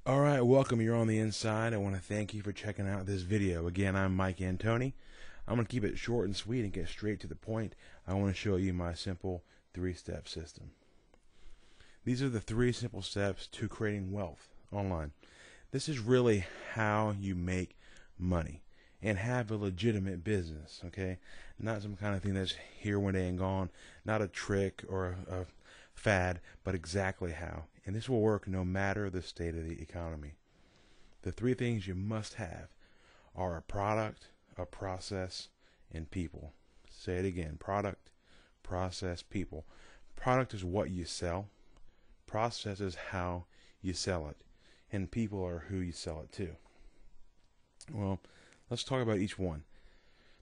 Alright, welcome. You're on the inside. I want to thank you for checking out this video. Again, I'm Mike Antoni. I'm going to keep it short and sweet and get straight to the point. I want to show you my simple three-step system. These are the three simple steps to creating wealth online. This is really how you make money and have a legitimate business, okay? Not some kind of thing that's here one day and gone, not a trick or a fad, but exactly how. And this will work no matter the state of the economy. The three things you must have are a product, a process, and people. Say it again: product, process, people. Product is what you sell. Process is how you sell it. And people are who you sell it to. Well, let's talk about each one.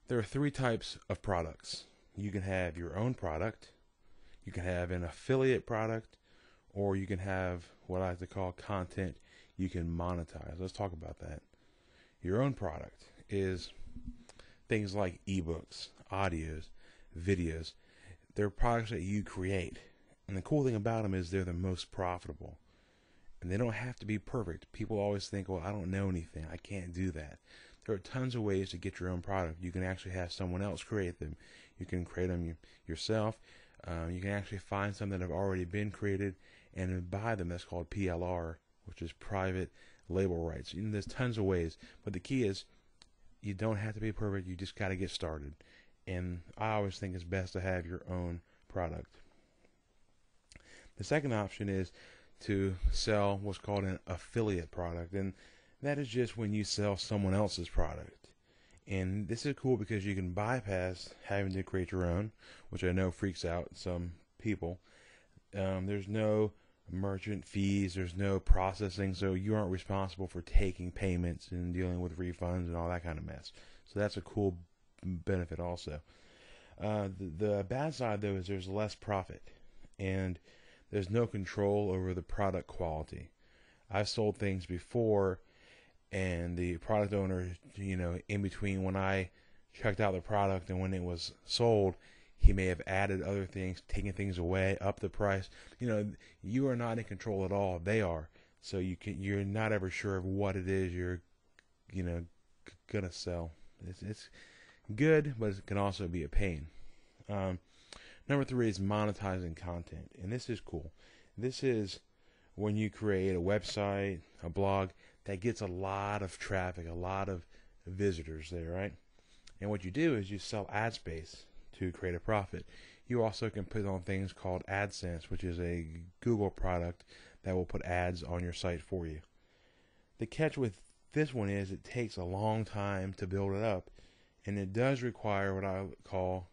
There are three types of products. You can have your own product, you can have an affiliate product, or you can have what I like to call content you can monetize. Let's talk about that. Your own product is things like ebooks, audios, videos. They're products that you create. And the cool thing about them is they're the most profitable. And they don't have to be perfect. People always think, well, I don't know anything, I can't do that. There are tons of ways to get your own product. You can actually have someone else create them. You can create them yourself. You can actually find some that have already been created and buy them. That's called PLR, which is private label rights. There's tons of ways. But the key is you don't have to be perfect. You just got to get started. And I always think it's best to have your own product. The second option is to sell what's called an affiliate product. And that is just when you sell someone else's product. And this is cool because you can bypass having to create your own, which I know freaks out some people. There's no merchant fees, there's no processing, so you aren't responsible for taking payments and dealing with refunds and all that kind of mess. So that's a cool benefit also. The bad side, though, is there's less profit, and there's no control over the product quality. I've sold things before, and the product owner, in between when I checked out the product and when it was sold, he may have added other things, taken things away, up the price. You are not in control at all. They are. So you're not ever sure of what it is you're, gonna sell. It's good, but it can also be a pain. Number three is monetizing content, and this is cool. This is when you create a website, a blog that gets a lot of traffic, a lot of visitors there, right? And what you do is you sell ad space to create a profit. You also can put on things called AdSense, which is a Google product that will put ads on your site for you. The catch with this one is it takes a long time to build it up, and it does require what I call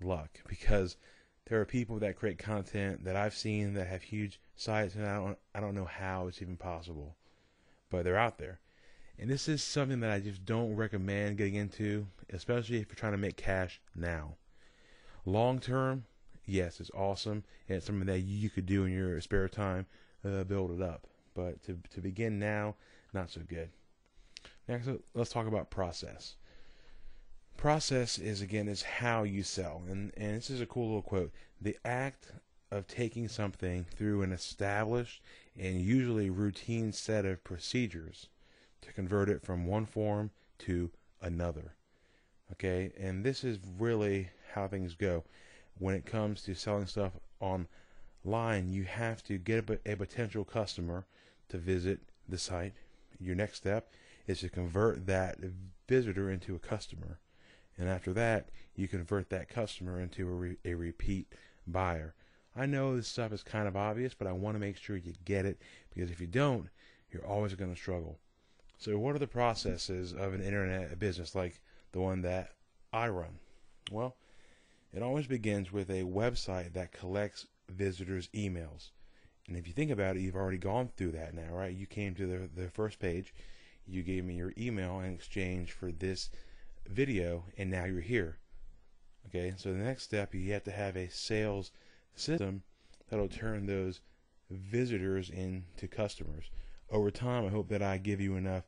luck, because there are people that create content that I've seen that have huge sites, and I don't know how it's even possible, but they're out there. And this is something that I just don't recommend getting into, especially if you're trying to make cash now. Long term, yes, it's awesome, and it's something that you could do in your spare time, build it up. But to begin now, not so good. Next, let's talk about process. Process is how you sell, and this is a cool little quote: the act of taking something through an established and usually routine set of procedures to convert it from one form to another. Okay, and this is really how things go. When it comes to selling stuff online, you have to get a potential customer to visit the site. Your next step is to convert that visitor into a customer. And after that, you convert that customer into a repeat buyer. I know this stuff is kind of obvious, but I want to make sure you get it, because if you don't, you're always going to struggle. So what are the processes of an internet business like the one that I run? Well, it always begins with a website that collects visitors' emails. And if you think about it, you've already gone through that now, right? You came to the first page, you gave me your email in exchange for this video, and now you're here. Okay, so the next step, you have to have a sales system that'll turn those visitors into customers. Over time, I hope that I give you enough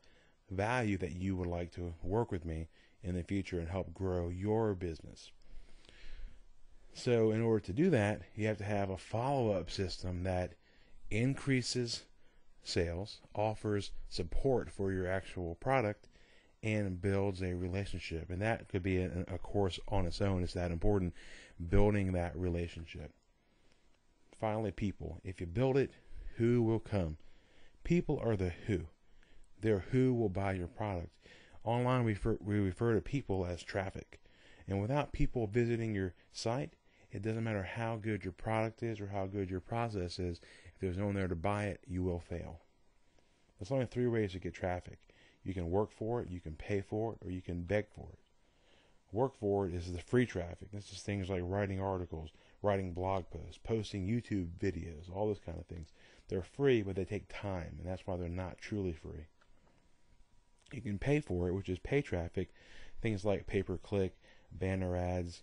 value that you would like to work with me in the future and help grow your business. So in order to do that, you have to have a follow-up system that increases sales, offers support for your actual product, and builds a relationship. And that could be a course on its own. It's that important, building that relationship. Finally, people. If you build it, who will come? People are the who. They're who will buy your product. Online, we refer to people as traffic. And without people visiting your site, it doesn't matter how good your product is or how good your process is. If there's no one there to buy it, you will fail. There's only 3 ways to get traffic. You can work for it, you can pay for it, or you can beg for it. Work for it is the free traffic. This is things like writing articles, writing blog posts, posting YouTube videos, all those kind of things. They're free, but they take time, and that's why they're not truly free. You can pay for it, which is pay traffic. Things like pay-per-click, banner ads,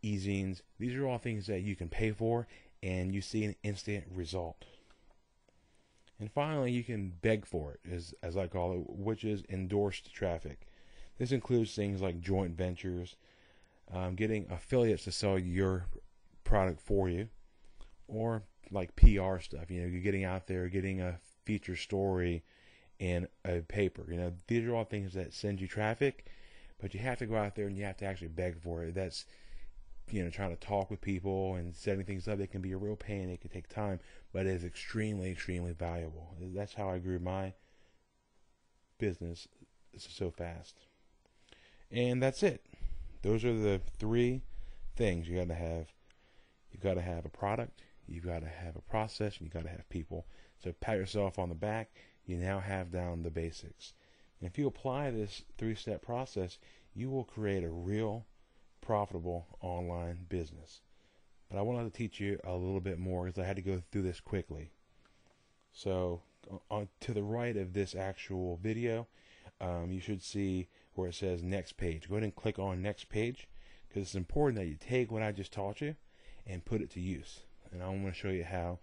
e-zines. These are all things that you can pay for, and you see an instant result. And finally, you can beg for it, as I call it, which is endorsed traffic. This includes things like joint ventures, getting affiliates to sell your product for you, or like PR stuff. You're getting out there, getting a feature story in a paper. These are all things that send you traffic, but you have to go out there and you have to actually beg for it. That's trying to talk with people and setting things up. It can be a real pain. It can take time, but it is extremely, extremely valuable. That's how I grew my business so fast. And that's it. Those are the 3 things you got to have. You got to have a product, you got to have a process, and you got to have people. So pat yourself on the back. You now have down the basics. And if you apply this 3-step process, you will create a real profitable online business. But I wanted to teach you a little bit more because I had to go through this quickly. So to the right of this actual video, you should see where it says next page. Go ahead and click on next page, because it's important that you take what I just taught you and put it to use. And I'm going to show you how.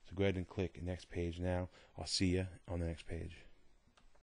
So go ahead and click next page now. I'll see you on the next page.